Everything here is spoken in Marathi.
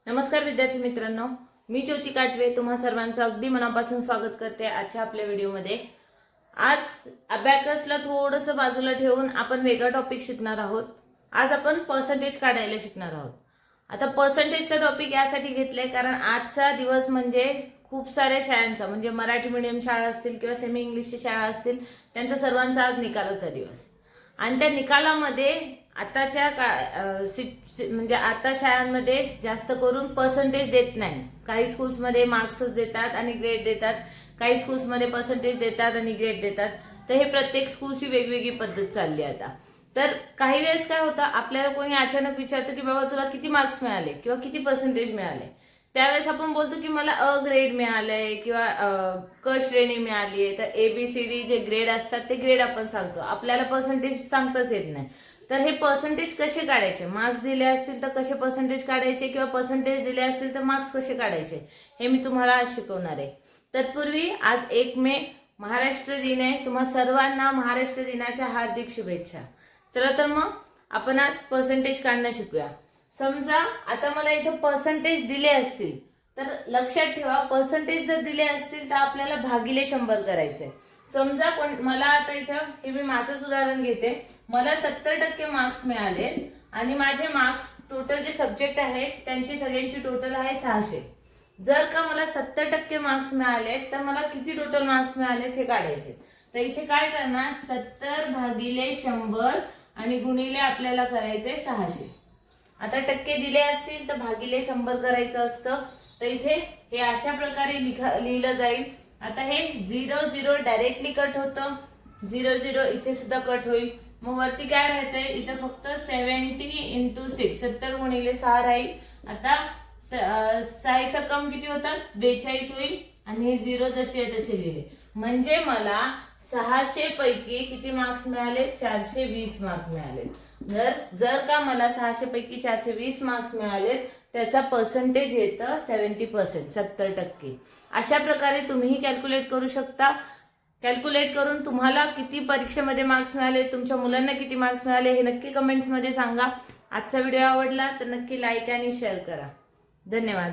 नमस्कार विद्यार्थी मित्रांनो, मी ज्योती काटवे तुम्हा सर्वांचं अगदी मनापासून स्वागत करते आजच्या आपल्या व्हिडिओमध्ये। आज अबॅकसला थोडंसं बाजूला ठेवून आपण वेगळा टॉपिक शिकणार आहोत। आज आपण पर्सेंटेज काढायला शिकणार आहोत। आता पर्सेंटेजचा टॉपिक यासाठी घेतलाय कारण आजचा दिवस म्हणजे खूप साऱ्या शाळांचा म्हणजे मराठी मीडियम शाळा असतील किंवा सेमी इंग्लिशची शाळा असतील त्यांचा सर्वांचा आज निकालाचा दिवस आणि त्या निकालामध्ये आताच्या म्हणजे आता शाळांमध्ये जास्त करून पर्सेंटेज देत नाही। काही स्कूल्समध्ये मार्क्सच देतात आणि ग्रेड देतात, काही स्कूल्समध्ये पर्सेंटेज देतात आणि ग्रेड देतात। तर हे प्रत्येक स्कूलची वेगवेगळी पद्धत चालली आहे आता। तर काही वेळेस काय होतं, आपल्याला कोणी अचानक विचारतं की बाबा तुला किती मार्क्स मिळाले किंवा किती पर्सेंटेज मिळाले। त्यावेळेस आपण बोलतो की मला अ ग्रेड मिळालंय किंवा क श्रेणी मिळाली आहे। तर ABCD जे ग्रेड असतात ते ग्रेड आपण सांगतो, आपल्याला पर्सेंटेज सांगताच येत नाही। तर हे पर्सेंटेज कसे काढायचे, मार्क्स दिले असतील तर कसे पर्सेंटेज काढायचे किंवा पर्सेंटेज दिले असतील तर मार्क्स कसे काढायचे हे मी तुम्हाला आज शिकवणार आहे। तत्पूर्वी आज 1 मे महाराष्ट्र दिन आहे। तुम्हा सर्वांना महाराष्ट्र दिनाच्या हार्दिक शुभेच्छा। चला तर मग आपण आज पर्सेंटेज काढणं शिकूया। समजा आता मला इथं पर्सेंटेज दिले असतील तर लक्षात ठेवा, पर्सेंटेज जर दिले असतील तर आपल्याला भागिले 100 करायचे। समजा मला आता इथं हे मी माझंच उदाहरण घेते, मला 70% मार्क्स मिळाले आणि माझे मार्क्स टोटल जे सब्जेक्ट आहेत त्यांची सगळ्यांची टोटल आहे 600। जर का मला 70% मार्क्स मिळाले तर मला किती टोटल मार्क्स मिळाले हे काढायचे। तर इथे काय करणार, 70 भागिले 100 आणि गुणिले आपल्याला करायचे 600। आता टक्के दिले असतील तर भागिले 100 करायचं असतं। तर इथे हे अशा प्रकारे लिहिलं जाईल। आता हे 0 0 डायरेक्टली कट होतं, 0 0 इथे सुद्धा कट होईल। मग वरती काय राहतंय, इथं फक्त 70 × 6 70 गुणिले 6 राहील। आता 6 कम किती होतात, 42 होईल आणि हे 0 जसे तसे लिहिले। म्हणजे मला 600 पैकी किती मार्क्स मिळाले, 420 मार्क्स मिळाले। जर का मला 600 पैकी 420 मार्क्स मिळाले त्याचा पर्सेंटेज येतं 70%, 70%। अशा प्रकारे तुम्हीही कॅल्क्युलेट करू शकता। कॅल्क्युलेट करून तुम्हाला किती परीक्षेमध्ये मार्क्स मिळाले, तुमच्या मुलांना किती मार्क्स मिळाले हे नक्की कमेंट्समध्ये सांगा। आजचा व्हिडिओ आवडला तर नक्की लाईक आणि शेअर करा। धन्यवाद।